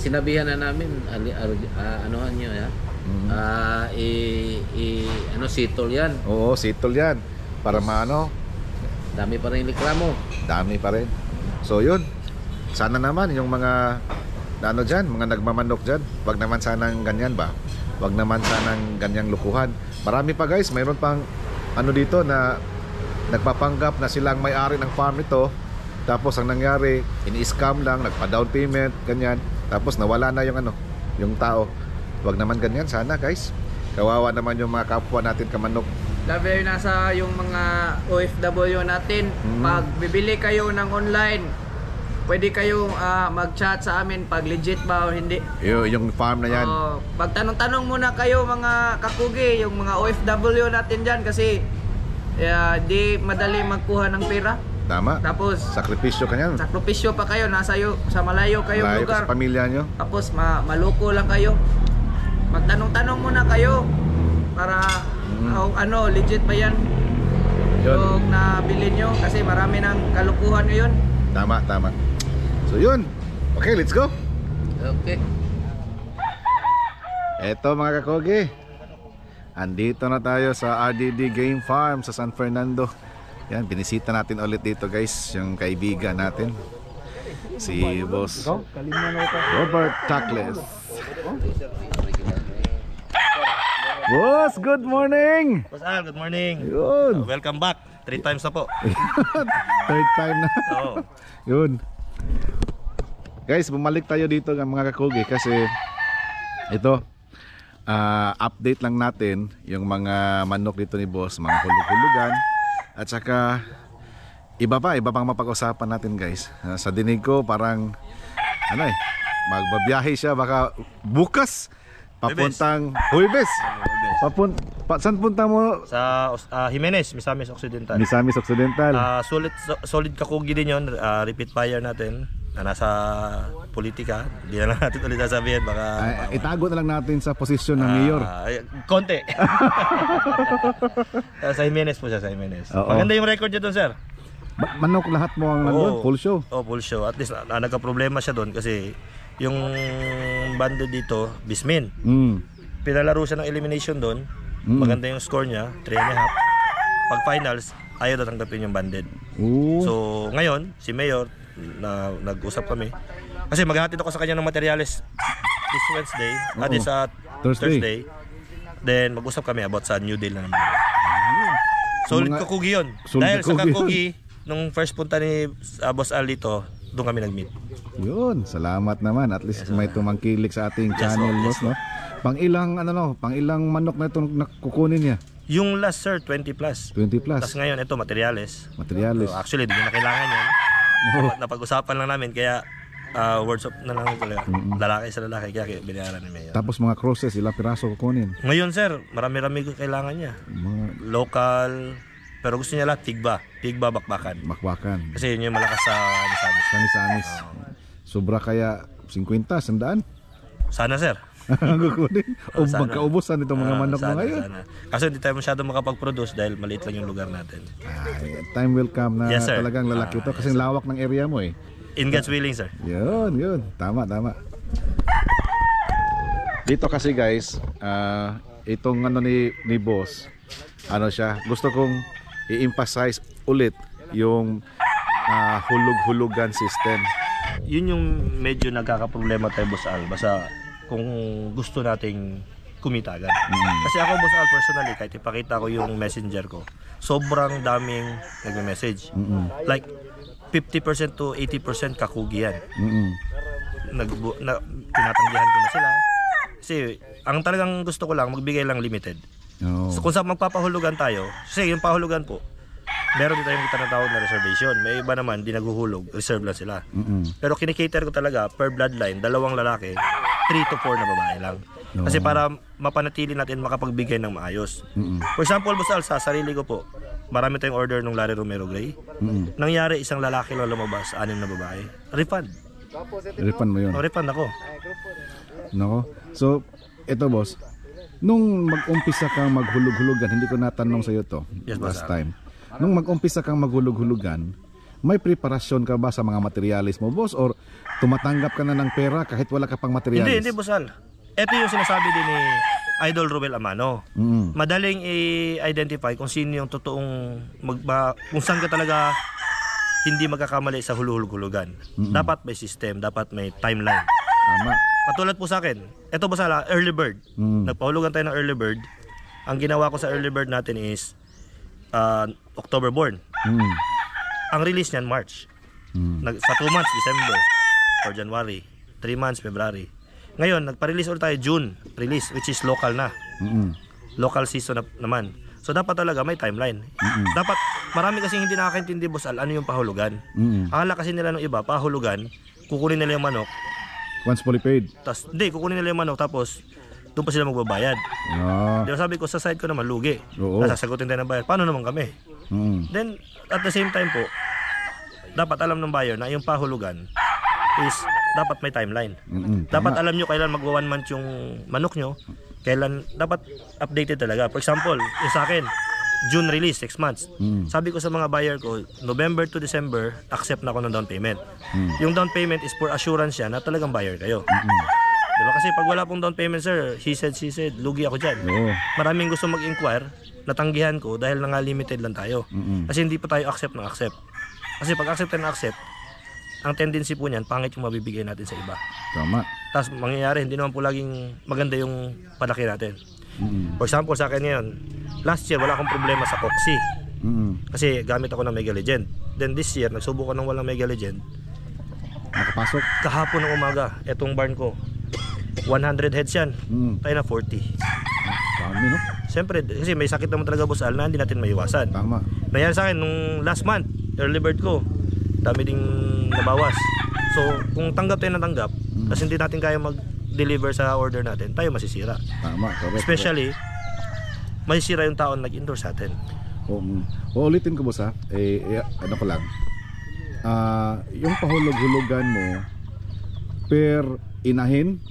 sinabihan na namin, anuhan nyo ya. Ano, sitol yan. Oo, sitol yan. Para maano, dami pa rin reklamo. dami pa rin. So yun, sana naman yung mga ano dyan, mga nagmamanok dyan, wag naman sanang ganyan ba, wag naman sanang ganyang lukuhan. Marami pa guys, mayroon pang ano dito na nagpapanggap na silang may-ari ng farm ito. Tapos ang nangyari, ini-scam lang, nagpa-down payment, ganyan. Tapos nawala na yung ano, yung tao. Wag naman ganyan sana guys. Kawawa naman yung mga kapwa natin kamanok. Labi nasa yung mga OFW natin. Pag bibili kayo ng online, pwede kayong mag-chat sa amin pag legit ba o hindi. Yung farm na yan. Pagtanong-tanong muna kayo mga kakugi, yung mga OFW natin dyan kasi di madali magkuha ng pera. Tama. Tapos sakripisyo ka yan. Sakripisyo pa kayo, sa malayo kayong Malayo lugar. sa pamilya nyo. Tapos maloko lang kayo. Magtanong-tanong muna kayo para ano, legit ba yan yung nabili nyo kasi marami ng kalukuhan ngayon. Tama, tama. So yun. Okay, let's go. Okay. Eto mga kakogi, andito na tayo sa RDD Game Farm sa San Fernando. Yan, binisita natin ulit dito guys, yung kaibigan natin, si Boss Robert Tacles. Boss, good morning! Boss Al, good morning. Yun. Welcome back. 3 times na po. Third time na. Oo. Yun. Guys, bumalik tayo dito mga kakugi kasi ito, update lang natin yung mga manok dito ni Boss, mga hulug-hulugan. At saka iba pang mapag-usapan natin guys. Sa dinig ko parang ano magbabiyahe siya baka bukas papuntang Huwebes. Saan punta mo? Sa Jimenez, Misamis Occidental. Misamis Occidental. Solid kakugi din yun. Repeat buyer natin na nasa politika. Hindi na lang natin ulit sasabihin. Baka itago na lang natin sa posisyon ng mayor. Konti. Sa Jimenez po siya, sa Jimenez. Oo. Maganda yung record niya doon, sir. Manok lahat mo ang nandun, full show. Full show. At least nagka-problema siya doon kasi yung banded dito, Bismin. Pinalaro siya ng elimination doon. Maganda yung score niya, 3.5. Pag finals, ayaw na tanggapin yung banded. So ngayon, si Mayor nag-usap kami. Kasi maghahatid ako sa kanya ng materyales this Wednesday, this Thursday. Then mag-usap kami about sa new deal na naman. Solid kakugi yun. Dahil sa kakugi, nung first punta ni Boss Al dito, doon kami nag-meet. Yun, salamat naman. At least may tumangkilik sa ating channel, Boss, no? Pang-ilang manok na itong nakukunin niya? Yung last, sir, 20 plus. 20 plus. Tapos ngayon, ito, materyales. Materialis. So, actually, di na kailangan yan. Napag-usapan lang namin, kaya words of na lang talaga. Lalaki sa lalaki, kaya binayaran ni Mayor. Tapos mga crosses, ilang piraso kukunin? Ngayon, sir, marami-rami kailangan niya. Local, pero gusto niya lahat tigba, bakbakan. Bakbakan. Kasi yun yung malakas sa Misamis. Samis. Sobra kaya 50, 100? Sana, sir. Kukunin. O magkaubusan itong mga manok mo ngayon. Sana. Kaso hindi tayo masyado makapag-produce dahil maliit lang yung lugar natin. Time will come na Yes, sir. talagang lalaki ito kasi lawak ng area mo eh. In God's willing, sir. Yun. Tama. Dito kasi guys, itong ano ni Boss, ano siya, gusto kong i-emphasize ulit yung hulug-hulugan system. Yun yung medyo nagkakaproblema tayo, Boss Al. Basta kung gusto nating kumita agad. Kasi ako, Boss Al, personally, kahit ipakita ko yung messenger ko, sobrang daming nagme-message. Like 50% to 80% kakugi yan. Tinatanggihan ko na sila. Kasi ang talagang gusto ko lang, magbigay lang limited. So kung sa magpapahulugan tayo, kasi yung pahulugan po, meron din tayong tinatawag na reservation. May iba naman, di naghuhulog, reserve lang sila. Pero kinikater ko talaga, per bloodline, 2 lalaki, 3 to 4 na babae lang. Kasi para mapanatili natin makapagbigay ng maayos. For example, Boss Al, sa sarili ko po, marami tayong order nung Larry Romero Gray. Nangyari, 1 lalaki lang lumabas, 6 na babae. Refund. Refund mo yun? Refund ako. Nako. So, ito boss, nung mag-umpisa kang maghulug-hulugan, hindi ko natanong sa iyo to last time. Nung mag-umpisa kang maghulug-hulugan, may preparasyon ka ba sa mga materialis mo, boss? Or tumatanggap ka na ng pera kahit wala ka pang materialis? Hindi, boss Al. Ito yung sinasabi din ni Idol Ruel Amano. Madaling i-identify kung sino yung totoong kung saan ka talaga hindi magkakamali sa huluhulugan. Dapat may system, dapat may timeline. Tama. Patulad po sa akin, ito boss Al, early bird. Nagpahulugan tayo ng early bird. Ang ginawa ko sa early bird natin is October born. Ang release niyan March. Sa 2 months, December or January. 3 months, February. Ngayon, nagpa-release ulit tayo June release, which is local na. Local season naman. So dapat talaga may timeline. Dapat, marami kasi hindi nakakaintindi, boss Al, ano yung pahulugan. Akala kasi nila ng iba, pahulugan, kukunin nila yung manok. Once fully paid. Hindi, kukunin nila yung manok, tapos doon pa sila magbabayad. Di ba sabi ko, sa side ko naman, lugi. Sasagutin tayo ng bayad. Paano naman kami? Then, at the same time po, dapat alam ng buyer na yung pahulugan is dapat may timeline. Dapat alam nyo kailan magwa 1 month yung manok nyo, kailan dapat updated talaga. For example, yung sa akin, June release, 6 months. Sabi ko sa mga buyer ko, November to December, accept na ako ng down payment. Yung down payment is for assurance siya na talagang buyer kayo. Diba? Kasi pag wala pong down payment, sir, she said, lugi ako dyan. Maraming gusto mag-inquire, natanggihan ko dahil nga limited lang tayo. Kasi hindi pa tayo accept ng accept. Kasi pag accept na accept, ang tendency po niyan, pangit yung mabibigay natin sa iba. Tama. Tapos mangyayari, hindi naman po laging maganda yung palaki natin. For example, sa akin ngayon, last year wala akong problema sa Coxie. Kasi gamit ako ng Mega Legend. Then this year, nagsubukan ng walang Mega Legend. Nakapasok? Kahapon ng umaga, etong barn ko, 100 heads yan. Tayo na 40. Dami, no? Siyempre, kasi may sakit naman talaga, boss Al, na hindi natin maiwasan. Tama. Nangyari sa akin, nung last month, early bird ko, dami ding nabawas. So, kung tanggap tayo ng tanggap, tapos hindi natin kaya mag-deliver sa order natin, tayo masisira. Tama, correct. Especially, masisira yung taon nag-endorse sa atin. Uulitin ko, boss, ha? Ano ko lang. Yung pahulog-hulugan mo per inahin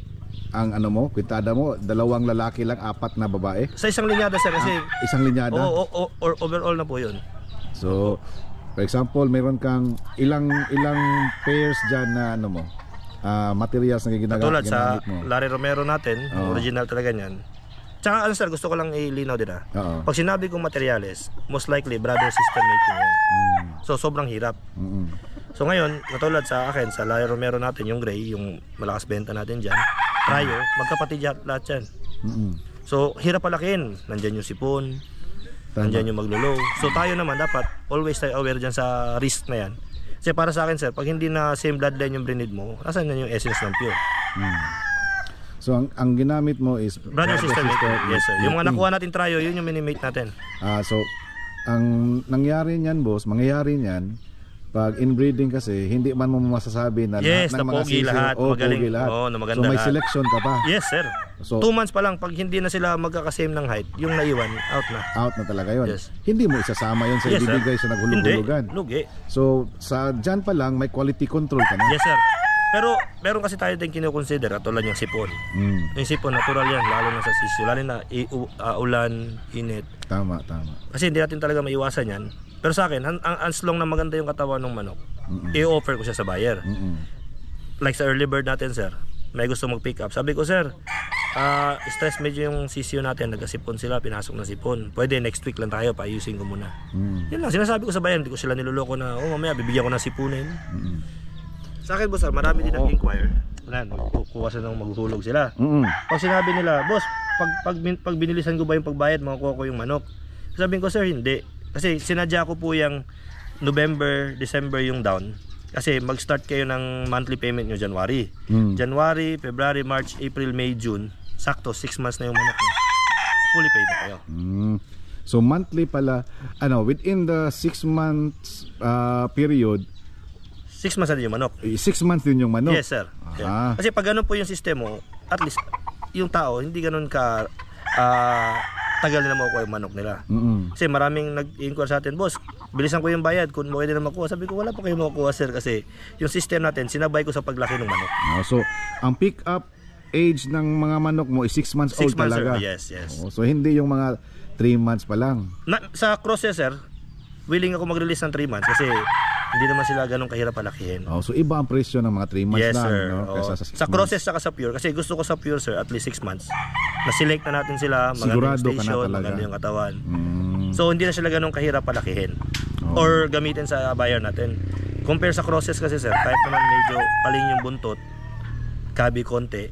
ang ano mo, kwitada mo, 2 lalaki lang, 4 na babae. Sa isang linyada, sir, kasi isang linyada. or overall na po yun. So, for example, mayroon kang ilang pairs dyan na ano mo, materials na ginamit mo. Tulad sa Larry Romero natin, original talaga niyan. Tsaka ano, sir, gusto ko lang ilinaw din pag sinabi kong materials, most likely brother sister making yan. So sobrang hirap. So ngayon, natulad sa akin, sa Larry Romero natin, yung gray, yung malakas benta natin dyan, Rayo, magkapatid lahat yan. So hirap palakin, nandyan yung sipon, nandyan yung maglulaw. So tayo naman dapat always tayo aware dyan sa risk na yan. Kasi para sa akin, sir, pag hindi na same bloodline yung breed mo, nasan na yung essence ng pure? So ang ginamit mo is brother sister. Yes, sir. Yung mga nakuha natin tryo, yun yung minimate natin. So ang nangyari niyan, boss, mangyayari niyan pag inbreeding kasi hindi man mo masasabi na yes, lahat ng mga pogi lahat, magaling. Na maganda. So may lahat. selection ka pa. Yes, sir. So 2 months pa lang, pag hindi na sila magkakasame ng height, yung naiwan, out na. Out na talaga yun. Yes. Hindi mo isasama yun sa ibibigay sa naghulog-hulugan. Hindi, lugi. So sa dyan pa lang may quality control ka na. Yes, sir. Pero meron kasi tayo din kinukonsider, tulad yung sipon. Yung sipon, natural yan, lalo na sa sisyo, lalo na ulan, init. Tama. Kasi hindi natin talaga maiwasan yan. Pero sa akin, as long na maganda yung katawan ng manok, i-offer ko siya sa buyer. Like sa early bird natin, sir, may gusto mag-pick up. Sabi ko, sir, stress medyo yung sisyo natin, nagkasipon sila, pinasok na sipon. Pwede next week lang tayo, paayusin ko muna. Yan lang, sinasabi ko sa buyer, hindi ko sila niloloko na, mamaya bibigyan ko ng sipunin. Sa akin, boss, marami din nag-inquire. Kuha sila ng maghuhulog sila. Pag sinabi nila, boss, pag binilisan ko ba yung pagbayad, makukuha ko yung manok. Sabihin ko, sir, hindi. Kasi sinadya ko po yung November, December yung down. Kasi mag-start kayo ng monthly payment nyo January. January, February, March, April, May, June. Sakto, 6 months na yung manok nyo. Fully paid na kayo. So monthly pala, within the 6 months period, 6 months na din yung manok. 6 months din yung manok? Yes, sir. Yeah. Kasi pag ganun po yung sistema, at least yung tao, hindi ganun ka tagal na makukuha yung manok nila. Kasi maraming nag-inquire sa atin, boss, bilisan ko yung bayad kung pwede na makuha. Sabi ko, wala pa kayo makukuha, sir, kasi yung system natin, sinabay ko sa paglaki ng manok. So, ang pick-up age ng mga manok mo is 6 months old talaga? Sir. Yes. So, hindi yung mga 3 months pa lang? Sa cross, sir, willing ako mag-release ng 3 months kasi Hindi naman sila ganun kahirap palakihin. Oh, so iba ang presyo ng mga 3 months Yes, lang, sir. no? Oo. Kaysa sa 6 Sa crosses saka sa pure. Kasi gusto ko sa pure, sir, at least 6 months. Na-select na natin sila, maganda yung Sigurado ka na station, talaga. maganda yung katawan. Mm. So hindi na sila ganun kahirap palakihin. Oo. Or gamitin sa buyer natin. Compare sa crosses kasi, sir, kahit naman medyo paling yung buntot, kabi konti,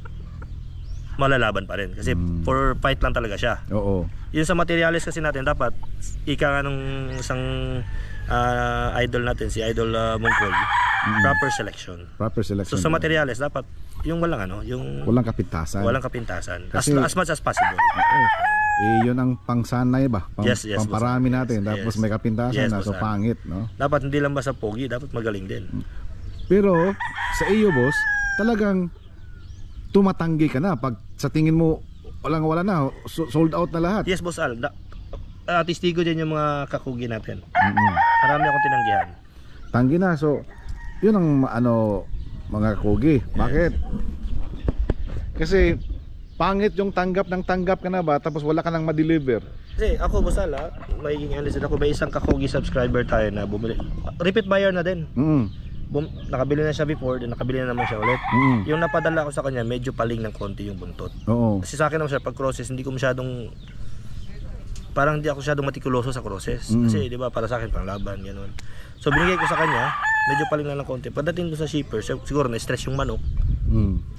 malalaban pa rin. Kasi for fight lang talaga siya. Oo. Yun sa materials kasi natin, dapat ika nga nung isang idol natin, si Idol Mongkol, proper selection. Proper selection. So sa materials, dapat yung walang yung walang kapintasan. walang kapintasan. Kasi- As much as possible. Oo. Eh, yun ang pangsanay ba? Yes, yes, pamparami boss. natin. Tapos Yes. may kapintasan Yes, na. boss. So pangit, no? Dapat hindi lang basta pogi, dapat magaling din. Pero sa iyo, boss, talagang tumatanggi ka na pag sa tingin mo wala na, sold out na lahat. Yes, Boss Al. Testigo din yung mga kakugi natin. Mm-mm. Marami akong tinanggihan. Tanggi na. So, yun ang mga kugi. Bakit? Kasi pangit yung tanggap ka na ba tapos wala ka nang ma-deliver. Kasi ako, Boss Al, magiging honest ako, may isang kakugi subscriber tayo na bumili. Repeat buyer na din. Nakabili na siya before, then nakabili na naman siya ulit. Yung napadala ko sa kanya, medyo paling ng konti yung buntot. Oo. Kasi sa akin naman siya, pag crosses, hindi ko masyadong, parang hindi ako masyadong matikuloso sa crosses. Kasi di ba, para sa akin, pang laban, gano'n. So binigay ko sa kanya, medyo paling na ng konti. Pagdating ko sa shipper, siguro na-stress yung manok.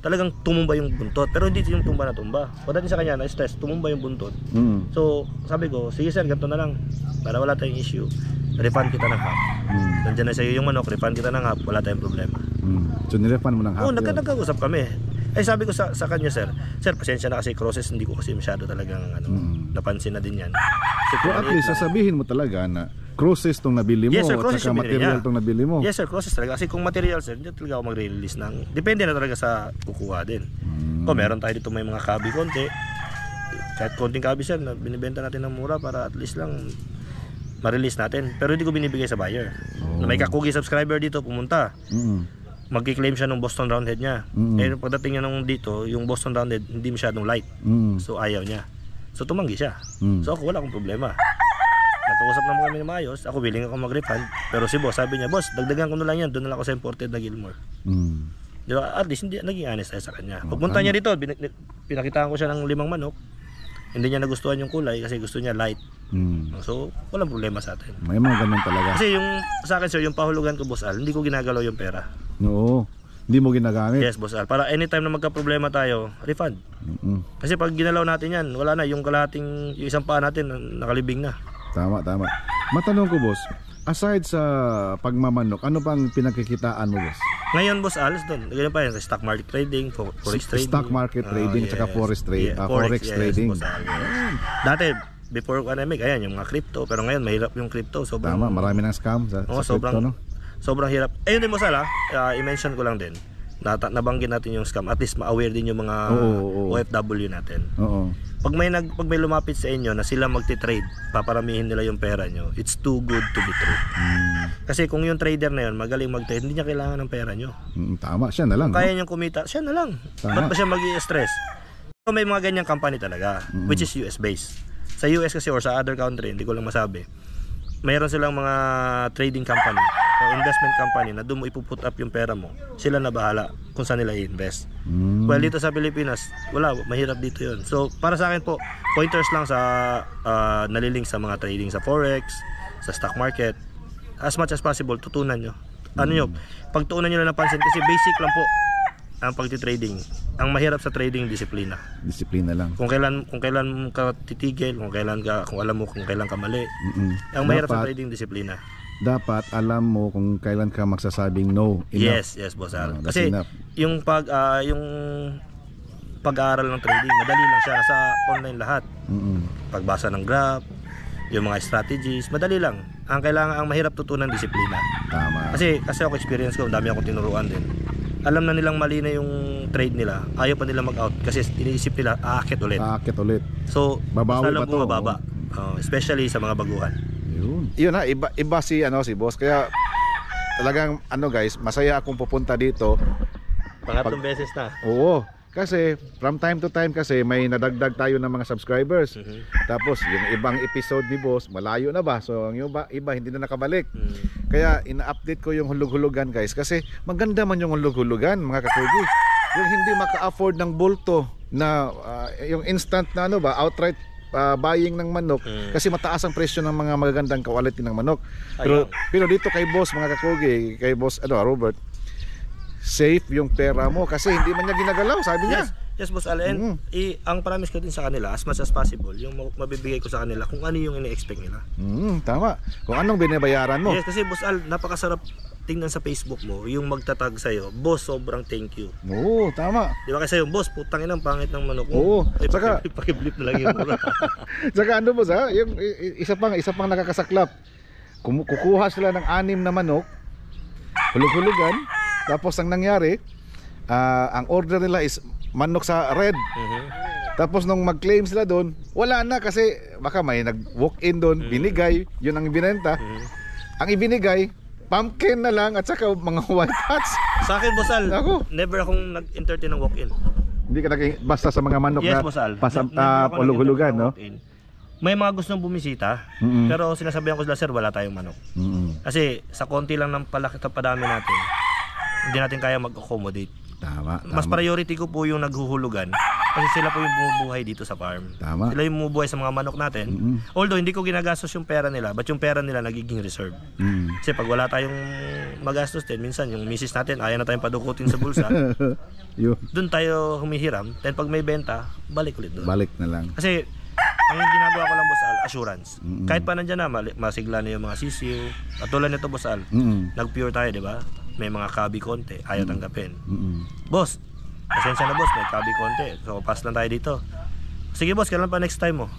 Talagang tumumba yung buntot. Pero hindi yung tumba na tumba. Pagdating sa kanya, na-stress, tumumba yung buntot. So sabi ko, sige sir, ganito na lang. Para wala tayong issue, refund kita ng half. Nandiyan na sa'yo yung manok, refund kita ng half, wala tayong problema. So nirefund mo ng half. Oo, nagkag-usap kami. Eh sabi ko sa kanya, sir, pasensya na kasi crosses, hindi ko kasi masyado talagang napansin na din yan. Kasi So at least sasabihin mo talaga na crosses tong nabili mo Yes, sir, at crosses saka yung binili material niya. tong nabili mo. Yes sir, crosses talaga. Kasi kung material, sir, hindi talaga ako magre-release ng, depende na talaga sa kukuha din. Kung meron tayo dito may mga kabi konti, kahit konting kabi, sir, na binibenta natin ng mura para at least lang ma-release natin. Pero hindi ko binibigay sa buyer. Na may kakugi subscriber dito, pumunta. Magki-claim siya ng Boston Roundhead niya. Eh pagdating niya nung dito, yung Boston Roundhead hindi masyadong light. So ayaw niya. So tumanggi siya. So ako wala akong problema. Nagkausap naman kami na maayos. Ako willing ako mag-refund. Pero si boss, sabi niya, boss, dagdagan ko na lang yan. Doon na lang ako sa imported na Gilmore. Di ba? At least hindi, naging honest tayo sa kanya. Pagpunta niya dito, pinakitaan ko siya ng 5 manok. Hindi niya nagustuhan yung kulay kasi gusto niya light. So walang problema sa atin. May mga ganun talaga. Kasi yung sa akin, sir, yung pahulugan ko, Boss Al, hindi ko ginagalaw yung pera. Oo. Hindi mo ginagamit. Yes, Boss Al. Para anytime na magka-problema tayo, refund. Kasi pag ginalaw natin yan, wala na. Yung kalahating, yung isang paa natin, nakalibing na. Tama. Matanong ko, boss, aside sa pagmamanok, ano pang pinagkikitaan mo, boss? Ngayon, Boss Al, doon, ganyan pa yan, sa stock market trading, forex trading. Stock market trading, tsaka forex trading. Forex yes, trading. Boss Al. Dati, before pandemic, ayan, yung mga crypto. Pero ngayon, mahirap yung crypto. Sobrang, Tama, marami ng scam sa sobrang, crypto, no? sobrang hirap. Ayun din, Boss Al, i-mention ko lang din. Nabanggit natin yung scam. At least ma-aware din yung mga OFW natin. Oo. Pag may lumapit sa inyo na sila magti-trade, paparamihin nila yung pera nyo, it's too good to be true. Kasi kung yung trader na yun magaling mag-trade, hindi niya kailangan ng pera nyo. Tama, siya na lang. Kaya niyang kumita, siya na lang. Ba't ba siya mag-i-stress? So, may mga ganyang company talaga, which is US based. Sa US kasi or sa other country, hindi ko lang masabi, mayroon silang mga trading company o investment company na doon mo ipuput up yung pera mo. Sila na bahala kung saan nila i-invest. Well, dito sa Pilipinas, wala, mahirap dito yun. So, para sa akin po, pointers lang sa nalilink sa mga trading sa forex, sa stock market. As much as possible, tutunan nyo. Pagtuunan nyo lang napansin kasi basic lang po ang pagti-trading. Ang mahirap sa trading, disiplina. Disiplina lang. Kung kailan ka titigil, kung alam mo kung kailan ka mali. Ang mahirap sa trading, disiplina. Dapat alam mo kung kailan ka magsasabing no. Enough. Yes, Boss Al. That's Kasi enough. yung pag-aaral ng trading, madali lang siya, nasa online lahat. Pagbasa ng graph, yung mga strategies, madali lang. Ang mahirap tutunan, disiplina. Tama. Kasi ako experience ko, dami akong tinuruan din. Alam na nilang mali na yung trade nila, ayaw pa nila mag-out kasi iniisip nila aakit ulit. So, babawi mas pa to. bumababa. Especially sa mga baguhan. Yun na, iba si boss. Kaya talagang guys, masaya akong pupunta dito. Pangatlong beses na. Oo. Kasi from time to time kasi may nadagdag tayo ng mga subscribers. Tapos yung ibang episode ni boss malayo na ba? So yung iba hindi na nakabalik. Kaya ina-update ko yung hulog-hulugan guys kasi maganda man yung hulog-hulugan mga kakugi. Yung hindi maka-afford ng bulto na yung instant na ano ba, outright buying ng manok kasi mataas ang presyo ng mga magagandang quality ng manok. Pero dito kay boss mga kakugi, kay boss Robert, safe yung pera mo kasi hindi man niya ginagalaw, sabi niya. Yes, boss Al. And ang promise ko din sa kanila as much as possible, yung mabibigay ko sa kanila kung ano yung ini-expect nila. Tama. Kung anong binabayaran mo. Yes, kasi boss Al, napakasarap tingnan sa Facebook mo yung magtatag sa'yo, boss, sobrang thank you. Oo, tama. Di ba kasi yung boss, putang ina, ang pangit ng manok mo. Oo. Ay, Saka, pakiblip na lang yung mura. saka ano boss ha, yung isa pang nakakasaklap. Kukuha sila ng 6 na manok, hulug-hulugan, tapos ang nangyari, ang order nila is manok sa red. Tapos nung mag-claim sila doon, wala na kasi baka may nag-walk-in doon, binigay, yun ang ibinenta. Ang ibinigay, pumpkin na lang at saka mga white hats. Sa akin, boss Al, Ako? never akong nag-entertain ng walk-in. Hindi ka basta sa mga manok Yes, na boss Al. hulug-hulugan, no? May mga gustong bumisita, pero sinasabihan ko sila, sir, wala tayong manok. Kasi sa konti lang ng padami natin, hindi natin kaya mag-accommodate. Tama. Mas priority ko po yung naghuhulugan kasi sila po yung bumubuhay dito sa farm. Tama. Sila yung bumubuhay sa mga manok natin. Although hindi ko ginagastos yung pera nila, but yung pera nila nagiging reserve. Kasi pag wala tayong magastos din, minsan yung misis natin ayaw na tayong padukutin sa bulsa. Doon tayo humihiram. Then pag may benta, balik ulit doon. Balik na lang. Kasi ang ginagawa ko lang, boss Al, assurance. Kahit pa nandiyan na, masigla na yung mga sisiyo. At tulad nito, boss Al, nag-pure tayo, di ba? May mga kabi konti, ayaw tanggapin. Boss, pasensya na boss, may kabi konti. So pass lang tayo dito. Sige boss, kailan pa next time mo?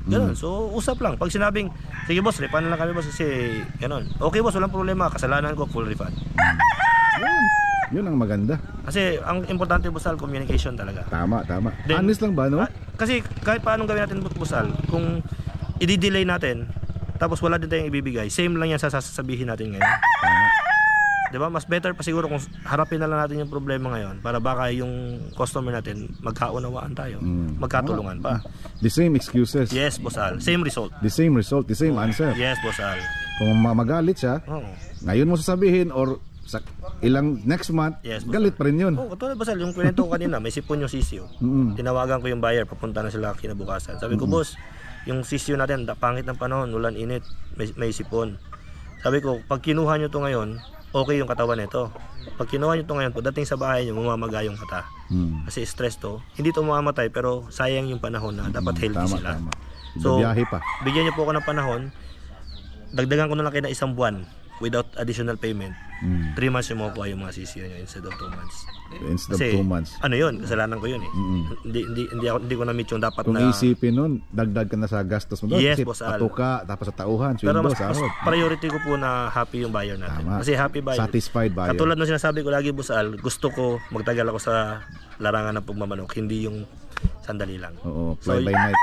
Ganun, so usap lang. Pag sinabing, sige boss, refund lang kami boss kasi ganun. Okay boss, walang problema, kasalanan ko, full refund. Yun ang maganda. Kasi ang importante, boss Al, communication talaga. Tama. Then, honest lang ba, no? Kasi kahit paanong gawin natin, boss Al, kung i-delay natin, tapos wala din tayong ibibigay, same lang yan sa sasabihin natin ngayon. Tama. Diba? Mas better pa siguro kung harapin na lang natin yung problema ngayon para baka yung customer natin magkaunawaan tayo, magkatulungan pa. The same excuses. Yes, boss Al. Same result. The same result, the same answer. Yes, boss Al. Kung magalit siya, ngayon mo sasabihin or sa ilang next month, yes, galit pa rin yun. Katulad boss Al, yung kwento ko kanina, may sipon yung sisyo. Tinawagan ko yung buyer, papunta na sila kinabukasan. Sabi ko, boss, yung sisyo natin, pangit ng panahon, ulan init, may sipon. Sabi ko, pag kinuha nyo to ngayon, okay yung katawan nito. Pag kinuha nyo ito ngayon, pagdating sa bahay nyo, mamamaga yung kata. Kasi stress to. Hindi to mamamatay, pero sayang yung panahon na dapat healthy sila. So, biyahe pa. Bigyan nyo po ako ng panahon. Dagdagan ko na lang kayo na 1 buwan without additional payment. 3 months yung makukuha yung mga sisiyo nyo instead of 2 months. Instead Kasi, of 2 months. Ano yun? Kasalanan ko yun eh. Hindi ko na-meet yung dapat Kung na... isipin nun, dagdag ka na sa gastos mo doon. Yes, kasi boss Al. patuka, tapos sa tauhan, Pero sweldo, mas sahod. priority ko po na happy yung buyer natin. Tama. Kasi happy buyer. Satisfied buyer. Katulad ng sinasabi ko lagi, boss Al, gusto ko magtagal ako sa larangan ng pagmamanok, hindi yung sandali lang. Oo, fly by night.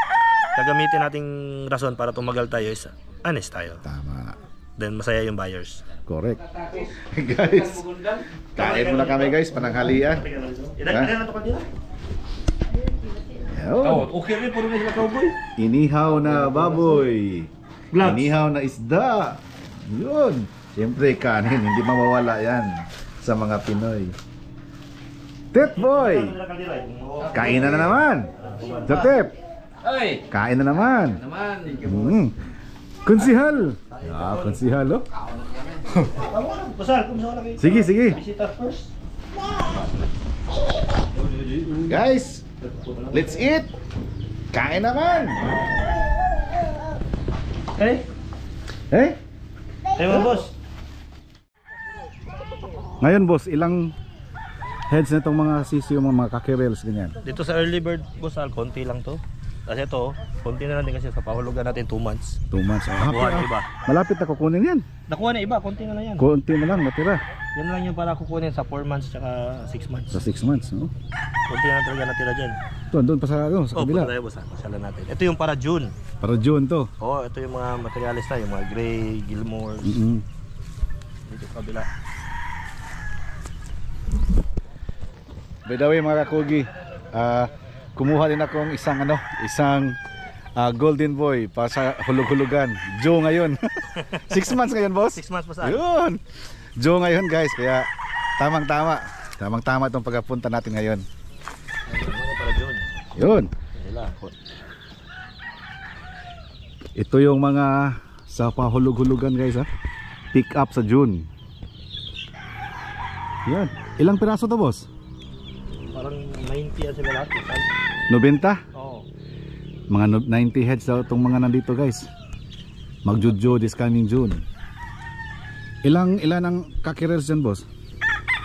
Gagamitin nating rason para tumagal tayo is honest tayo. Tama. Then masaya yung buyers. Correct. Guys, kain muna kami guys, pananghalian. Okay rin, puro na sila cowboy. Inihaw na baboy. Gloves. Inihaw na isda. Yun. Siyempre kanin, hindi mawawala yan sa mga Pinoy. Tip boy, kain na naman. So Tip, Ay! kain na naman. Konsihal. Konsihal oh. Basal, kumusta ka na? Sige. Bisita first. Guys, let's eat. Kain naman. Eh, mga boss. Ngayon boss, ilang heads na itong mga sisiyo, mga kakirels ganyan? Dito sa early bird, boss Al, konti lang to. Kasi ito, konti na natin kasi sa pahulugan natin 2 months. 2 months. Nakuha na iba. Malapit na kukunin yan. Nakuha na iba, konti na lang yan. Konti na lang natira. Yan lang yung para kukunin sa 4 months tsaka 6 months. Sa 6 months, no? Konti na talaga natira dyan. Doon pa sa kabila. Punta tayo boss, pasyalan natin. Ito yung para June. Para June to. Ito yung mga materialis na, yung mga gray, Gilmore. Dito sa kabila. by the way mga kakugi, kumuha din akong isang golden boy para sa hulug-hulugan. Joe ngayon. 6 months ngayon, boss? 6 months, boss Al. Yun. Joe ngayon, guys. Kaya tamang-tama. Tamang-tama itong pagkapunta natin ngayon. Yun. Ito yung mga sa pahulug-hulugan, guys, ha. Pick up sa June. Yan. Ilang piraso to, boss? Parang 90 yan sila lahat. 90? Oo. Mga 90 heads daw itong mga nandito, guys. Magjujo this coming June. Ilan ang kakirers dyan, boss?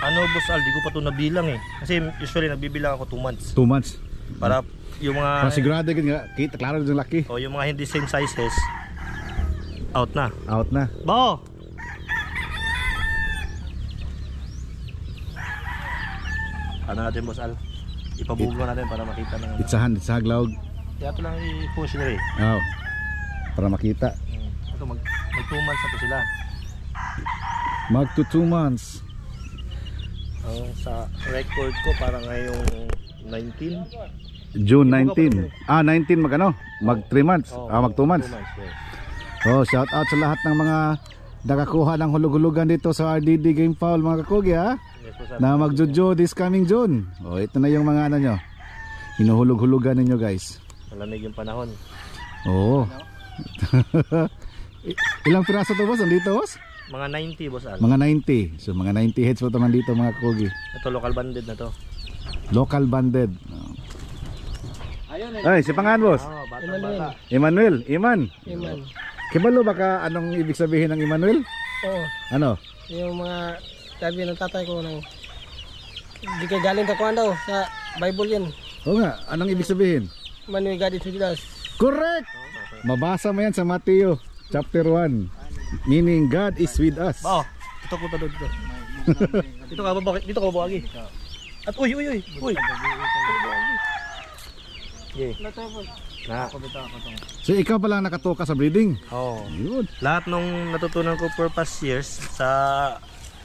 Ano, boss Al, di ko pa ito nabilang eh. Kasi usually nagbibilang ako 2 months. 2 months. Para yung mga... Sigurado nga, kita klaro yung laki. O yung mga hindi same sizes, out na. Out na. Bao! Ano natin, boss Al? Ipabugo natin para makita ng... Itsahan, itsahaglaw. Kaya ito lang i-push nila eh. Oh. Para makita. Ito, mag 2 months na to sila. Mag to 2 months. Sa record ko parang ngayong 19. June 19. 19 mag mag 3 months. Mag 2 months. 2 months, yes. Oh, shout out sa lahat ng mga nakakuha ng hulug-hulugan dito sa RDD Game Foul, mga kakugi, ha. Yes, Na magjujo this coming June. Oh, ito na yung mga ano nyo. Hinuhulug-hulugan ninyo, guys. Malamig yung panahon. Oo. Ilang piraso to, boss? Andito, boss? Mga 90, boss Al. Mga 90. So mga 90 heads po ito nandito, mga kakugi. Ito local banded na to. Local banded. Ay, si pangalan, boss? Bata. Emmanuel. Iman. Kibalo baka anong ibig sabihin ng Emmanuel? Oo. Ano? Yung mga sabi ng tatay ko nang di ka galing kakuan daw sa Bible yan. Oo nga, anong ibig sabihin? Manuel God is with us. Correct! Mabasa mo yan sa Mateo chapter 1. Meaning God is with us. Bao, ito ko doon dito. Dito ka ba? Dito ka ba lagi? At uy. Okay. Na. So ikaw pala nakatoka sa breeding? Oh. Yun. Lahat nung natutunan ko for past years sa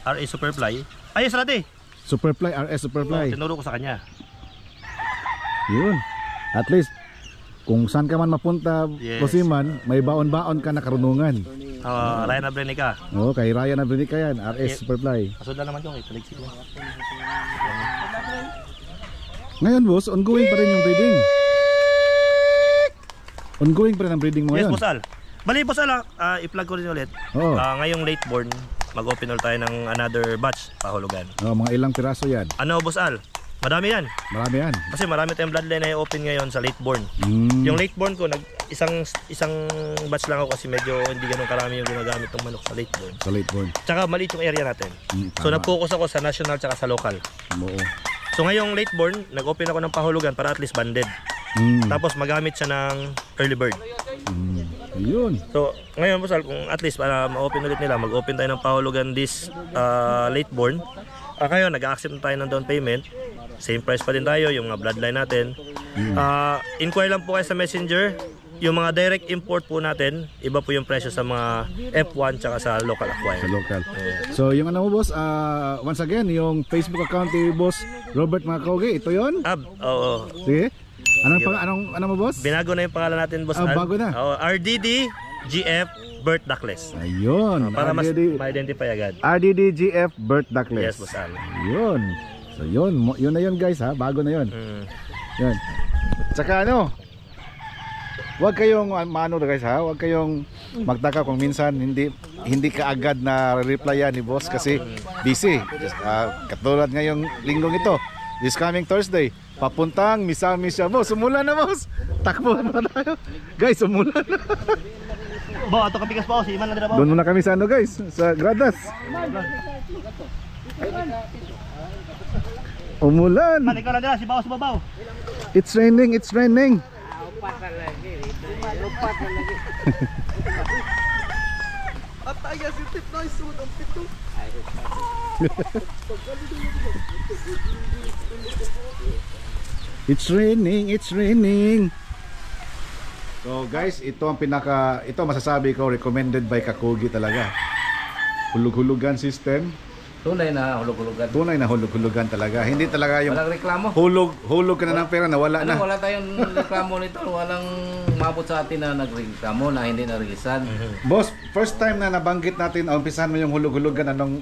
RA Superfly. Ayos natin. Superfly, RS Superfly. Tinuro ko sa kanya. Yun. At least kung saan ka man mapunta, Yes. Kusiman, may baon-baon ka na karunungan. Ryan Abrenica. Oo, kay Ryan na breeding ka yan, RS Superfly. Kasundan naman ko kay Taligsik lang. Ngayon, boss, ongoing pa rin yung breeding. Ongoing pa rin ang breeding mo Yes, ngayon. Boss Al. Bali, Boss Al, i-plug ko rin ulit. Oo. Ngayong late born, mag-open ulit tayo ng another batch pahulugan. Mga ilang piraso yan. Ano, Boss Al? Madami yan. Marami yan. Kasi marami tayong bloodline na i-open ngayon sa late born. Yung late born ko, isang batch lang ako kasi medyo hindi ganun karami yung ginagamit ng manok sa late born. Sa late born. Tsaka maliit yung area natin. So Tama. nag-focus ako sa national tsaka sa local. Oo. So ngayong late born, nag-open ako ng pahulugan para at least banded. Tapos magamit siya ng early bird. Yun. So ngayon, Boss Al, kung at least para ma-open ulit nila, mag-open tayo ng pahulugan this late born. Ngayon, nag-accept tayo ng down payment. Same price pa din tayo, yung mga bloodline natin. Inquire lang po kayo sa messenger. Yung mga direct import po natin, iba po yung presyo sa mga F1 tsaka sa local acquire. Sa local. So yung ano mo, boss, once again, yung Facebook account ni Boss Robert Macaoge, ito yon? Oo. Sige. Anong mo, boss? Binago na yung pangalan natin, Boss Al. Bago na. RDD GF Bert Duckless. Ayun. Para mas ma-identify agad. RDD GF Bert Duckless. Yes, Boss Al. Yun. So yun na yun, guys, ha. Bago na yun. Yun. Tsaka huwag kayong maano, guys, ha. Huwag kayong magtaka kung minsan hindi ka agad na replyan ni boss kasi busy. Katulad ngayong linggong ito, this coming Thursday, papuntang Misamis siya. Boss, umulan na, boss. Takbo na tayo. Guys, umulan na. Bo, ato kapikas pa ako, si Iman na dira ba? Doon muna kami sa guys, sa Gradas. Umulan. Man, ikaw lang dira, si Bao sa babaw. It's raining, it's raining. It's raining, it's raining. So guys, ito masasabi ko recommended by Kakugi talaga. Hulug-hulugan system. Tunay na hulog-hulugan. Tunay na hulog-hulugan talaga. Hindi talaga yung Walang reklamo. hulog ka na ng pera, nawala na. Wala tayong reklamo nito. Walang umabot sa atin na nagreklamo na hindi narigisan. Boss, first time na nabanggit natin, umpisahan mo yung hulog-hulugan, anong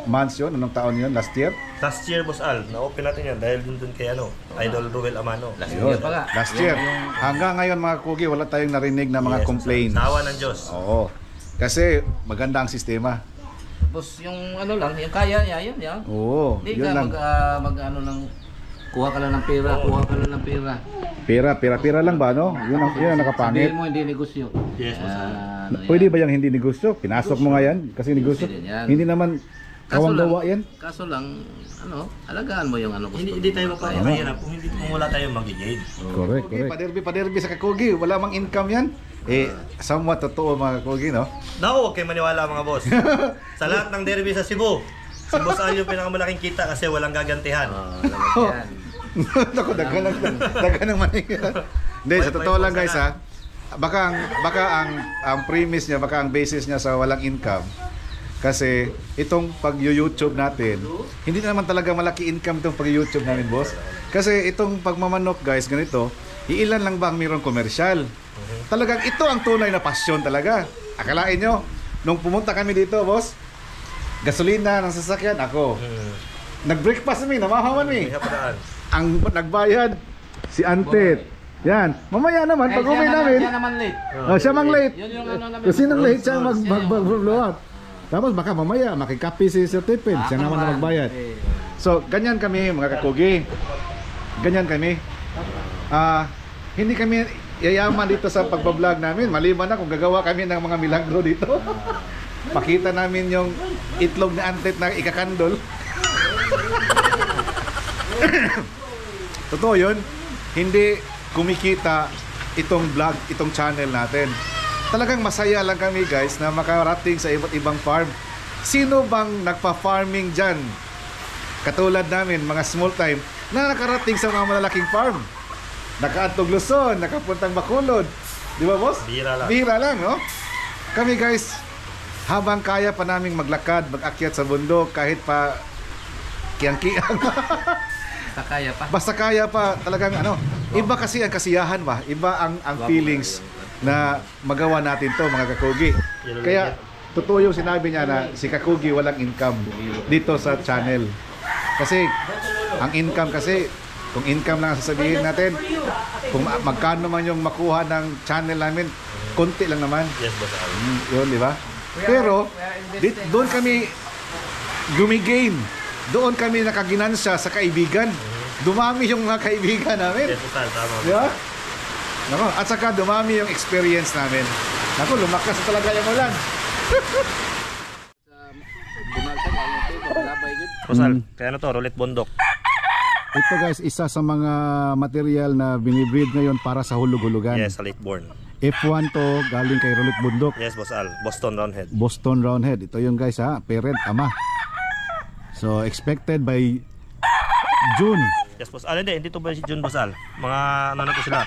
months yun? Anong taon yun? Last year? Last year, Boss Al, na-open natin yan dahil dun kay Idol Ruel Amano. Last year pa nga. Last year. Hanggang ngayon mga kugi, wala tayong narinig na mga complaints. Tawa ng Diyos. Oo. Kasi maganda ang sistema. Tapos yung ano lang, yung kaya niya, yun yan. Oo. Hindi Yun ka lang. mag ano lang, kuha ka lang ng pera, kuha ka lang ng pera. Pera lang ba, no? Yun ang nakapangit. Sabihin mo hindi negosyo. Yes, boss. Pwede ba yung hindi negosyo? Pinasok mo nga yan kasi negosyo. Pwede yan. Hindi naman kawang gawa yan. Kaso lang, ano, alagaan mo yung ano gusto. Hindi tayo magpapahirap kung wala tayong mag-gain. Correct. Paderbi sa kakugi. Wala mang income yan. Somewhat totoo mga kakugi, no? Naku, huwag kayo maniwala mga boss. Sa lahat ng derby sa Cebu, si Boss Al yung pinakamalaking kita kasi walang gagantihan. Yan. Naku, dagan ng manig. Hindi, sa totoo lang guys ha. Baka ang premise niya, baka ang basis niya sa walang income. Kasi itong pag-YouTube natin, hindi naman talaga malaki income itong pag-YouTube namin, boss. Kasi itong pagmamanok guys, ganito, iilan lang ba ang mayroong komersyal? Talagang ito ang tunay na pasyon talaga. Akalain nyo, nung pumunta kami dito, boss, gasolina ng sasakyan, ako. Nag-breakfast kami, namahaman kami. Ang nagbayad, si Antet. Yan. Mamaya naman, pag uwi namin, Siya naman late. siya mang late. Yun yung ano namin. Kasi nang late siya mag-blow out. Tapos baka mamaya makikapi si Sir Tipin, siya naman na magbayad. So, ganyan kami mga kakugi. Ganyan kami. Hindi kami yayaman dito sa pagbablog namin. Maliban na kung gagawa kami ng mga milagro dito. Pakita namin yung itlog na Antet na ikakandol. Totoo yun. Hindi kumikita itong vlog, itong channel natin. Talagang masaya lang kami guys na makarating sa iba't ibang farm. Sino bang nagpa-farming dyan? Katulad namin, mga small time, na nakarating sa mga malalaking farm. Nakaantog Luzon, nakapuntang Bacolod. Di ba boss? Bihira lang, no? Kami guys, habang kaya pa naming maglakad, mag-akyat sa bundok, kahit pa kiyang-kiyang. Basta kaya pa talagang ano. Iba kasi ang kasiyahan ba? Iba ang feelings na magawa natin to mga kakugi. Kaya totoo yung sinabi niya na si kakugi walang income dito sa channel. Kasi ang income kasi, kung income lang ang sasabihin natin, kung magkano man yung makuha ng channel namin, konti lang naman. Yes, Boss Al. Yun, di ba? Pero doon kami gumigain. Doon kami nakaginansya sa kaibigan. Dumami yung mga kaibigan namin. Yes, Boss Al, tama. Diba? Nako, at saka dumami yung experience namin. Nako, lumakas talaga yung ulan. Boss Al, kaya na to, roulette bundok. Ito guys, isa sa mga material na binibreed ngayon para sa hulug-hulugan. Yes, sa late born. F1 to, galing kay Roulette Bundok. Yes, Boss Al, Boston Roundhead. Boston Roundhead. Ito yung guys ha, parent, ama. So, expected by June. Yes, Boss Al. Hindi to ba si June, Boss Al? Mga ano na to sila?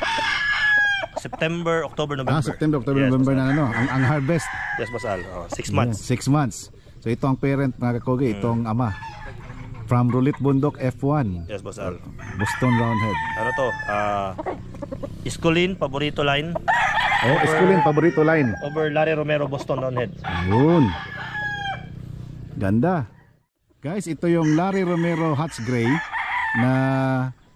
September, October, November. September, October, Yes, November Boss na ano, ang harvest. Yes, Boss Al. 6 months. 6 months. So, ito ang parent mga kakogi, itong ama. From Roulette Bundok F1. Yes, Boss Al. Boston Roundhead. Ano to? Iscolin, paborito line. Oh, Esculin, paborito line. Over Larry Romero, Boston Roundhead. Yun. Ganda. Guys, ito yung Larry Romero Hats Gray na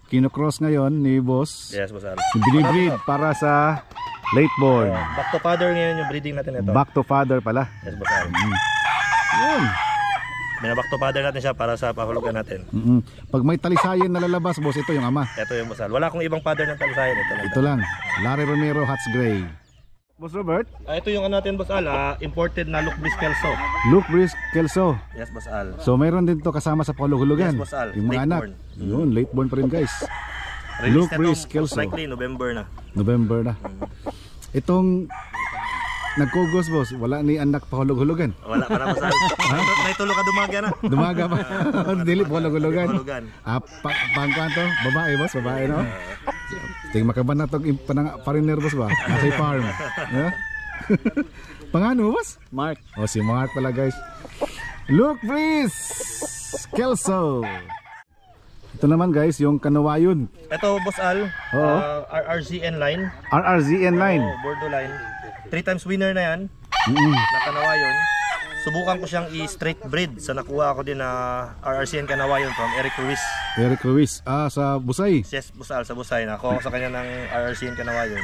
kinocross ngayon ni Boss. Yes, Boss Al. Binibreed para sa late born. Back to father ngayon yung breeding natin ito. Back to father pala. Yes, Boss Al. Yun. Binaback to father natin siya para sa pahulugan natin. Pag may talisayan na lalabas, boss, ito yung ama. Ito yung Boss Al. Wala akong ibang father ng talisayan. Ito lang. Ito lang. Larry Romero Hats Gray. Boss Robert? Ito yung ano natin, Boss Al. Imported na Luke Brisk Kelso. Luke Brisk Kelso. Yes, Boss Al. So mayroon din to kasama sa pahulugan. Yes, Boss Al. Yung mga Late anak. born. Yun, late born pa rin guys. Release Luke na Brisk itong Kelso. likely November na. November na. Itong nagkugos, boss, wala ni anak pahulog-hulugan. Wala pa na, Boss Al. May tulo ka dumaga na. Dumaga pa. Dili pahulog-hulugan. Pahulugan. Pangkanto, babae, boss, babae, no? Ting makaban na itong pariner, boss ba? Nasa farm. Yeah? Pangano, boss? Mark. O, si Mark pala, guys. Look please! Kelso! Ito naman guys, yung kanawayon. Ito, Boss Al, Oo. RRZN line. RRZN line. Oh, Bordeaux line. 3 times winner na yan. Nakanawayon. Subukan ko siyang i-straight breed sa nakuha ko din na RRCN Kanawayon from Eric Ruiz. Eric Ruiz, sa Busay. Yes, Busal sa Busay. Nakuha ko sa kanya ng RRCN Kanawayon.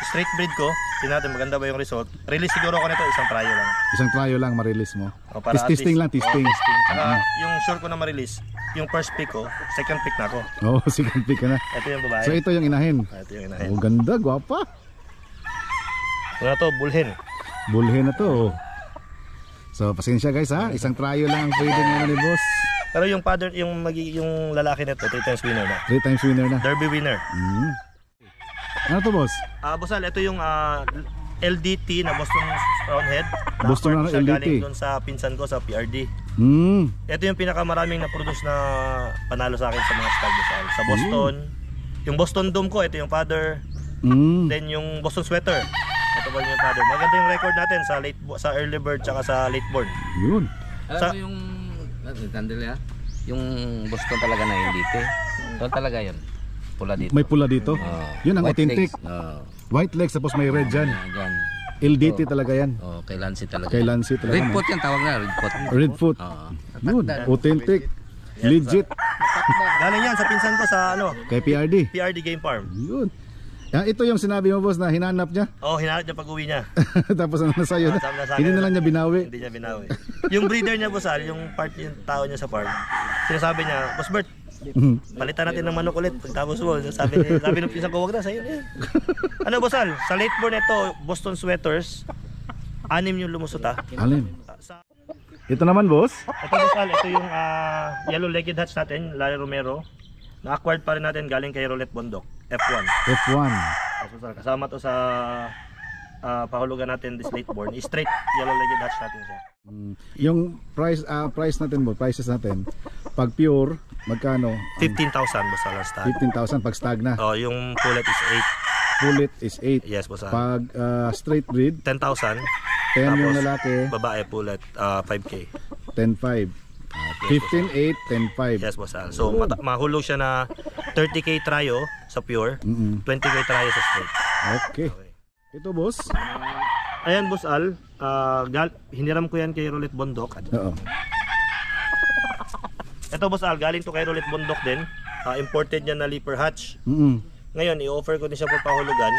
Straight breed ko. Tingnan natin maganda ba yung result. Release siguro ko nito, isang trial lang. Isang trial lang ma-release mo. O, para at Testing least- lang, testing. testing. Saka yung sure ko na ma-release, yung first pick ko, second pick na ako. Oh, second pick ka na. Ito yung babae. So ito yung inahin. Ito yung inahin. Oh, ganda, gwapa. Ito na to, bullhen. Bulhin na to. So, pasensya guys ha. Isang trial lang ang pwede ngayon ni boss. Pero yung father, yung lalaki nito, 3 times winner na. 3 times winner na. Derby winner. Ano to boss? Bosal, ito yung LDT na Boston Roundhead. Boston Na-acquired ko siya LDT. galing doon sa pinsan ko sa PRD. Ito yung pinakamaraming na-produce na panalo sa akin sa mga stag Bosal. Sa Boston, yung Boston Dome ko, ito yung father. Then yung Boston Sweater. Ito ba yung father. Maganda yung record natin sa early bird tsaka sa late born. Yun. Alam mo yung Candela, yung Boston talaga na hindi dito. Ito talaga yan. Pula dito. May pula dito. Yun ang White authentic. legs. White legs tapos may red dyan. Yan. LDT talaga yan. Kay Lancy talaga. Kay Lancy talaga. Red foot yan tawag na, red foot. Red foot. Yun. Authentic. Legit. Galing yan sa pinsan ko sa Kay PRD. PRD Game Farm. Yun. Ito yung sinabi mo boss na hinanap niya. Hinanap niya pag-uwi niya. Tapos ano na sa'yo na. Sabi na sa akin, Hindi na lang niya binawi. Hindi niya binawi. Yung breeder niya, Bosal, yung tao niya sa farm, sinasabi niya, Boss Bert, palitan natin ng manok ulit. Pagtapos mo, sabi ng pinsan ko, wag na, sa'yo na yan. Ano, Bosal, sa late born ito, Boston Sweaters, 6 yung lumusot ha. Alin? Ito naman boss. Ito, Bosal, ito yung yellow-legged hatch natin, Larry Romero. Na-acquired pa rin natin galing kay Roulette Bondok, F1. F1. Bosal, kasama to sa pahulugan natin this late born. Straight yellow-legged hatch natin siya. Yung price natin mo, prices natin. Pag pure, magkano? 15,000 Bosal ang stag. 15,000 pag stag na. Yung pullet is 8. Bullet is 8. Yes, Bosal. Pag straight breed, 10,000. 10 yung Tapos, lalaki, babae pullet 5K. 10,500. 15,800, 10,500. Yes, Bosal. So mahulog siya na 30K tryo sa pure, 20K tryo sa straight. Okay. Ito boss. Ayan, Bosal, hiniram ko yan kay Roulette Bondok. Oo. Ito, Bosal, galing to kay Roulette Bondok din. Imported niya na leaper hatch. Ngayon, i-offer ko din siya for pahulugan.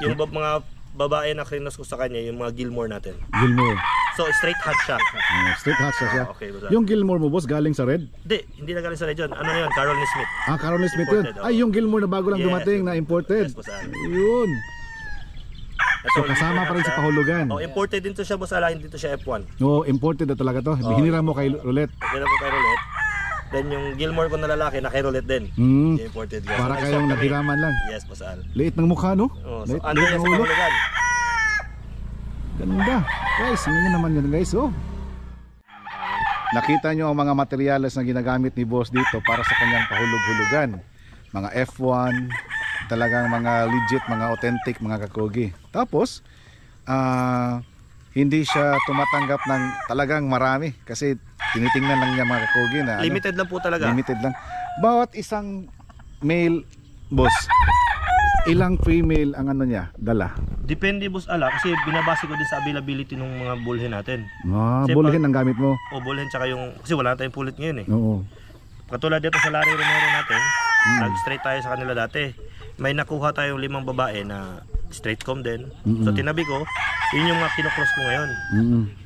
Yung mga babae na krinos ko sa kanya, yung mga Gilmore natin. Gilmore. So, straight hatch siya. Straight hatch siya. Okay, Bosal. Yung Gilmore mo boss, galing sa red? Hindi na galing sa region. Ano yun? Carol Smith. Carol Smith yun. Imported, Ay, yung Gilmore na bago lang Yes, dumating na imported. Yes, Bosal. Yun. So Ito, kasama pa rin sa pahulugan. imported din to siya, Bosal. Hindi to siya F1. No, imported na talaga to. Hinira mo kay Roulette. Kailan ko kay Roulette. Then yung Gilmore ko na lalaki na kay Roulette din. Yung imported ko. Para So, kayong kami. naghiraman lang. Yes, Bosal. Liit ng mukha, no? So, Liit ano yan ng sa ulo. pahulugan? Ganda. Guys, ganyan naman yun guys, oh. Nakita nyo ang mga materyales na ginagamit ni boss dito para sa kanyang pahulog-hulugan. Mga F1, talagang mga legit, mga authentic, mga kakogi. Tapos, hindi siya tumatanggap ng talagang marami kasi tinitingnan lang niya mga kakogi na Limited lang po talaga. limited lang. Bawat isang male boss, ilang female ang ano niya, dala? Depende, Boss Ala, kasi binabase ko din sa availability ng mga bullhen natin. Kasi Bullhen ang gamit mo. O bullhen tsaka yung, kasi wala na tayong pullet ngayon eh. Oo. Katulad dito sa Larry Romero natin, nag-straight tayo sa kanila dati. May nakuha tayong 5 babae na straight comb din. So tinabi ko, yun yung mga kinocross ko ngayon.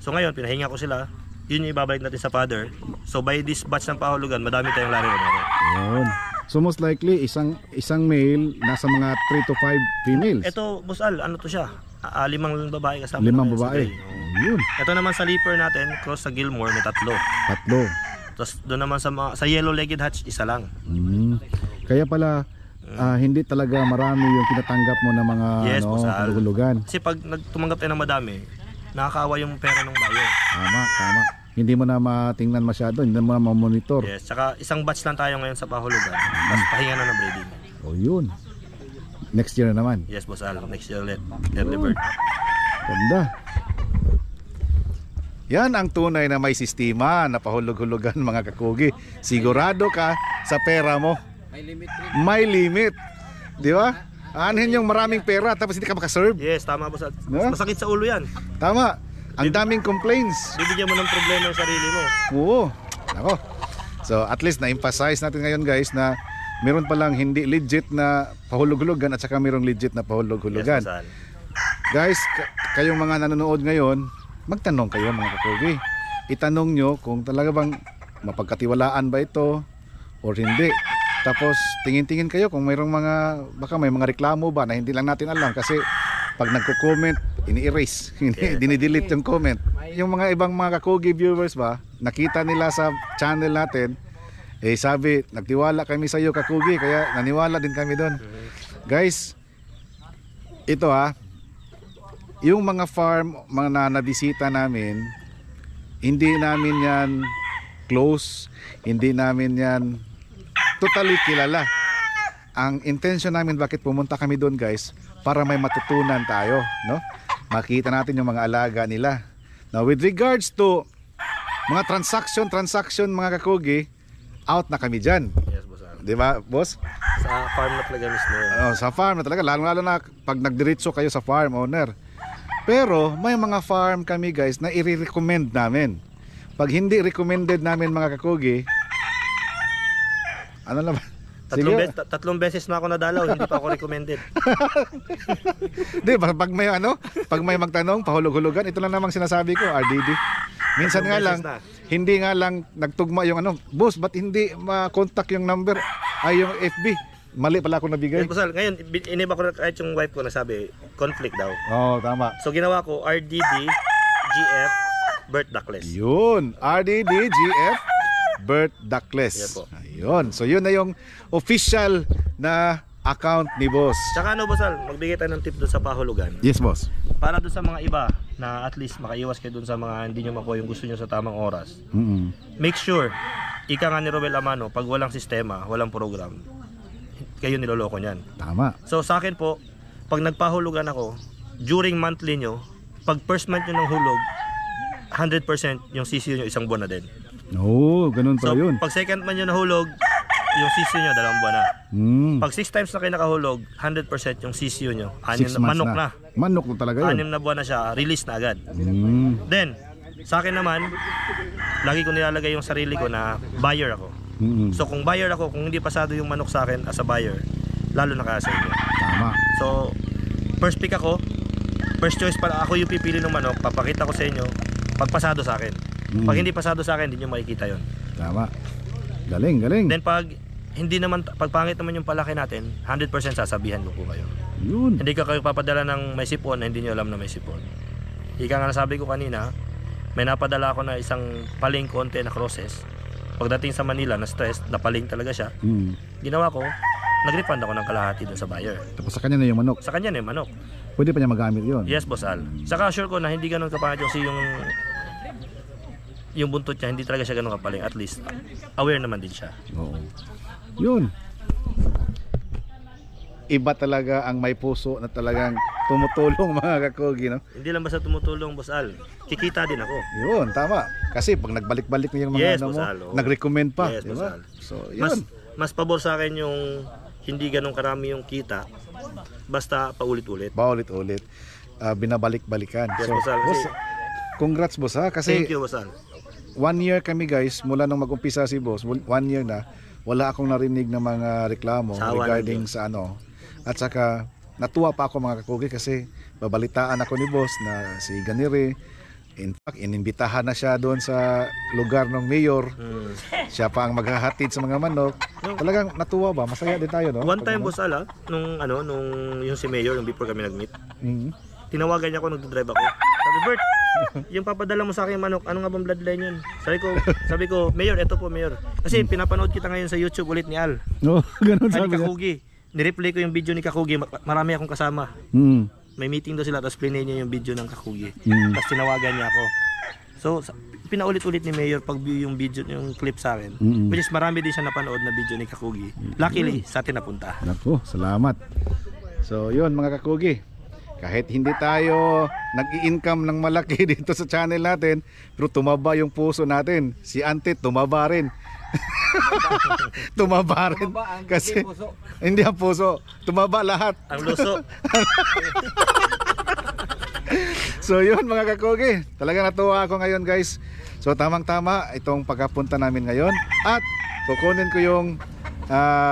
So ngayon, pinahinga ko sila. Yun yung ibabalik natin sa father. So by this batch ng pahulugan, madami tayong Larry Romero. Yun. So most likely isang male nasa mga 3 to 5 females. Ito, Boss Al, ano to siya? 5 babae kasama. 5 naman sa babae. gray. Yun. Ito naman sa leaper natin, cross sa Gilmore, may 3. Tatlo. Tapos doon naman sa yellow-legged hatch, 1 lang. Kaya pala hindi talaga marami yung tinatanggap mo ng mga Yes, Boss Al. hulugan. Kasi pag tumanggap tayo ng madami, nakakaawa yung pera ng buyer. Tama. Hindi mo na matingnan masyado, hindi mo na ma-monitor. Yes, tsaka isang batch lang tayo ngayon sa pahulugan. Tapos pahinga na ng breeding. O yun. Next year na naman. Yes, Boss Al. Next year ulit. Early bird. Ganda. Yan ang tunay na may sistema na pahulog-hulugan mga kakugi. Sigurado ka sa pera mo. May limit rin. May limit. Di ba? Aanhin yung maraming pera tapos hindi ka makaserve. Yes, tama boss Al. No? Masakit sa ulo yan. Tama. Ang daming complaints. Bibigyan mo ng problema yung sarili mo. Oo. Ako. So at least na-emphasize natin ngayon guys na meron palang hindi legit na pahulog-hulugan at saka merong legit na pahulog-hulugan. Yes, boss Al. Guys, kayong mga nanonood ngayon, magtanong kayo mga kakugi. Itanong nyo kung talaga bang mapagkatiwalaan ba ito or hindi. Tapos tingin-tingin kayo kung mayroong baka may mga reklamo ba na hindi lang natin alam kasi pag nagko-comment, ini-erase, dinidelete yung comment. Yung mga ibang mga kakugi viewers ba, nakita nila sa channel natin, sabi, nagtiwala kami sa iyo kakugi, kaya naniwala din kami doon. Guys, ito yung mga farm, mga nabisita namin, hindi namin yan close, hindi namin yan totally kilala. Ang intention namin bakit pumunta kami doon guys, para may matutunan tayo, no? Makita natin yung mga alaga nila. Now with regards to mga transaction mga kakugi, out na kami dyan. Yes, boss Al. Di ba, boss? Sa farm na talaga mismo. Sa farm na talaga, lalo na pag nagdiretso kayo sa farm owner. Pero may mga farm kami guys na i-recommend namin. Pag hindi recommended namin mga kakugi, ano na ba? Tatlong beses na ako nadalaw, hindi pa ako recommended. Di ba, pag may magtanong, pahulog-hulugan, ito lang namang sinasabi ko, RDD. Minsan nga lang, hindi nga lang nagtugma yung boss, ba't hindi ma-contact yung number, yung FB? Mali pala ako nabigay. Yes, boss Al. Ngayon, iniba ko na kahit yung wife ko nasabi, conflict daw. Oo, tama. So ginawa ko, RDD, GF, Bert Duckless. Yun, RDD, GF, Bert Duckless. Yan po. Ayun. So yun na yung official na account ni boss. Tsaka boss Al, magbigay tayo ng tip doon sa pahulugan. Yes, boss. Para doon sa mga iba na at least makaiwas kayo doon sa mga hindi nyo makuha yung gusto nyo sa tamang oras. Make sure, ika nga ni Romel Amano, pag walang sistema, walang program, kayo niloloko niyan. Tama. So sa akin po, pag nagpahulugan ako, during monthly nyo, pag first month nyo ng hulog, 100% yung CCU nyo isang buwan na din. Oo, ganun So pala yun. pag second month nyo nahulog, yung CCU nyo 2 buwan na. Pag 6 times na kayo nakahulog, 100% yung CCU nyo, 6 months manok na. Manok na talaga yun. 6 na buwan na siya, release na agad. Then, sa akin naman, lagi ko nilalagay yung sarili ko na buyer ako. So kung buyer ako, kung hindi pasado yung manok sa akin as a buyer, lalo na kaya sa inyo. Tama. So, first pick ako, first choice para ako yung pipili ng manok, papakita ko sa inyo, pag pasado sa akin. Pag hindi pasado sa akin, hindi nyo makikita yon. Tama. Galing, galing. Then pag pag pangit naman yung palaki natin, 100% sasabihan ko po kayo. Yun. Hindi ka kayo papadala ng may sipon na hindi nyo alam na may sipon. Ika nga nasabi ko kanina, may napadala ako na isang paling konti na crosses. Pagdating sa Manila, na-stress, napaling talaga siya. Ginawa ko, nag-refund ako ng kalahati dun sa buyer. Tapos sa kanya na yung manok. Sa kanya na yung manok. Pwede pa niya magamit yun. Yes, boss Al. Saka sure ko na hindi ganun kapangit kasi yung buntot niya, hindi talaga siya ganun kapaling. At least, aware naman din siya. Oo. Yun. Iba talaga ang may puso na talagang tumutulong mga kakugi, no? Hindi lang basta tumutulong, boss Al. Kikita din ako. Yun, tama. Kasi pag nagbalik-balik na yung mga Yes, boss Al, oo. nag-recommend pa, Yes, di boss ba? Al. So, yun. Mas pabor sa akin yung hindi ganun karami yung kita. Basta paulit-ulit. Paulit-ulit. Binabalik-balikan. Yes, So, boss Al. boss, congrats boss ha. Kasi Thank you, boss Al. 1 year kami guys, mula nung mag-umpisa si boss, 1 year na, wala akong narinig ng mga reklamo Sawa regarding sa At saka, natuwa pa ako mga kakugi kasi babalitaan ako ni boss na si Ganire, in fact, inimbitahan na siya doon sa lugar ng mayor. Siya pa ang maghahatid sa mga manok. Talagang natuwa ba? Masaya din tayo, no? One time, boss Al, nung yung si Mayor, yung before kami nag-meet, tinawagan niya ako, nagdadrive ako. Sabi, Bert, yung papadala mo sa akin manok, ano nga bang bloodline yun? Sabi ko, Mayor, eto po, Mayor. Kasi pinapanood kita ngayon sa YouTube ulit ni Al. No, ganun Ay, sabi niya. Kakugi. Nireplay ko yung video ni Kakugi, marami akong kasama. May meeting daw sila, tapos plinay niya yung video ng Kakugi. Tapos tinawagan niya ako. So, pinaulit-ulit ni Mayor pag-view yung video, yung clip sa akin. Which is marami din siya napanood na video ni Kakugi. Luckily, sa atin napunta. Naku, salamat. So, yun mga kakugi. Kahit hindi tayo nag-i-income ng malaki dito sa channel natin, pero tumaba yung puso natin. Si Ante tumaba rin. Tumaba rin. Kasi hindi ang puso, tumaba lahat. Ang luso. So yun mga kakogi, talaga natuwa ako ngayon guys. So tamang-tama itong pagkapunta namin ngayon. At kukunin ko yung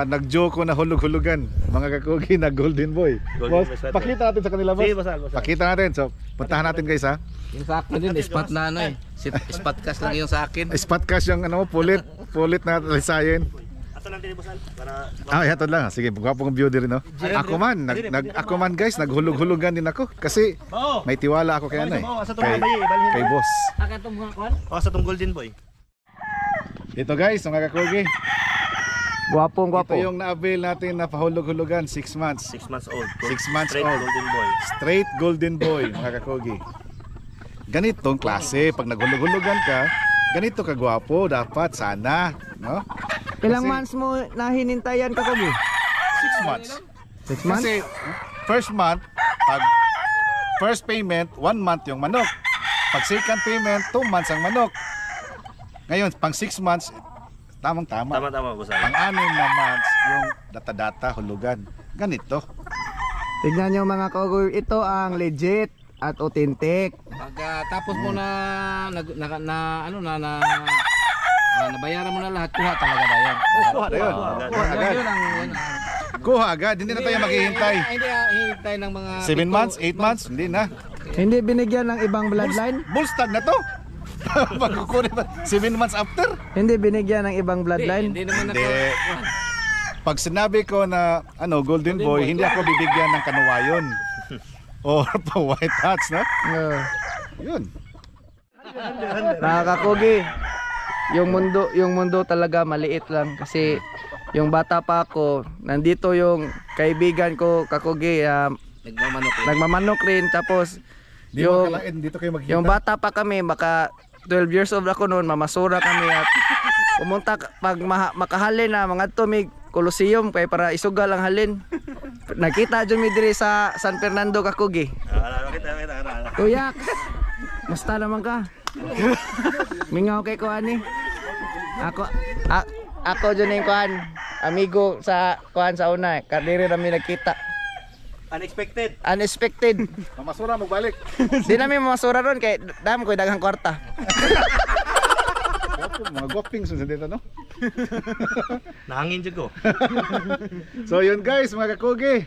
nag-joke ko na hulug-hulugan, mga kakogi na Golden Boy. Golden Boss, Boy sweater. pakita natin sa kanila boss. Sige, basal. Pakita natin. So puntahan natin guys ha. Yung sa akin din, spot na ano eh. Spot cash lang yung sa akin. Spot cash yung ano, pulit na lisayin. Ato lang din basal para Ito lang. Sige, gwapong view din no. Ako man guys, naghulug-hulugan din ako kasi may tiwala ako kay ano eh. Kay boss. sa tong Golden Boy. Ito guys, mga kakogi. Gwapong Ito yung na-avail natin na pahulog-hulugan, 6 months. 6 months old. 6 months Straight old. Golden Boy. Straight Golden Boy, mga kakogi. Ganitong klase, pag naghulog-hulugan ka, ganito kagwapo, dapat sana, no? Ilang Kasi- months mo na hinintayan Kakogi? 6 months. 6 months? Kasi first month, pag first payment, 1 month yung manok. Pag second payment, 2 months ang manok. Ngayon, pang 6 months, tamang-tama. Tama basal. Pang 6 na months, yung data-data, hulugan. Ganito. Tignan nyo mga Kakogi, ito ang legit at authentic. Tapos mo nabayaran mo na lahat, kuha talaga na yan. Kuha na yun. Kuha agad. Yun ang Kuha agad. Hindi na tayo maghihintay. Hindi, hihintay ng mga 7 months, 8 months, hindi na. Hindi binigyan ng ibang bloodline? Bullstag na to. Pagkukunin pa 7 months after. Hindi binigyan ng ibang bloodline? Hindi naman Hindi. Pag sinabi ko na Golden Boy, hindi ako bibigyan ng kanuwayon. Or pa white hats, no? Yun. Mga Kakogi, yung mundo talaga maliit lang kasi yung bata pa ako, nandito yung kaibigan ko Kakogi, nagmamanok rin, tapos Dito kayo maghintay. yung bata pa kami, baka 12 years old ako noon, mamasura kami at pumunta pag makahalin na mga tumig Coliseum kay para isugal ang halin. Nakita dyan mi diri sa San Fernando Kakugi. Kuya, musta naman ka? Mingaw kay kuan ni. Ako dyan yung kuan, amigo sa kuan sa una. Kadiri namin nagkita. Unexpected. Mamasura, magbalik. Di namin mamasura ron kay dam ko daghang kwarta. Mga gwaping sa dito, no? Nahangin dyan ko. So yun guys, mga kakugi,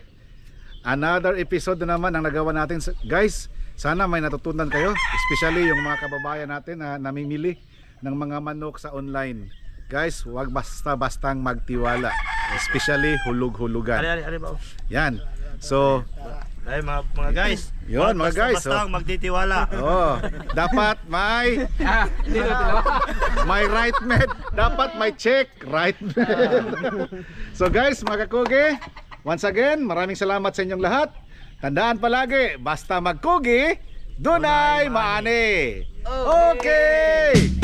another episode na naman ang nagawa natin. Guys, sana may natutunan kayo, especially yung mga kababayan natin na namimili ng mga manok sa online. Guys, huwag basta-bastang magtiwala, especially hulug-hulugan. Ari ba? Yan. So Ay mga guys. Yun, mga guys, Basta magtitiwala. dapat may right med, dapat may check right med. So guys, mga kakugi, once again, maraming salamat sa inyong lahat. Tandaan palagi, basta magkugi, dunay maani. Okay.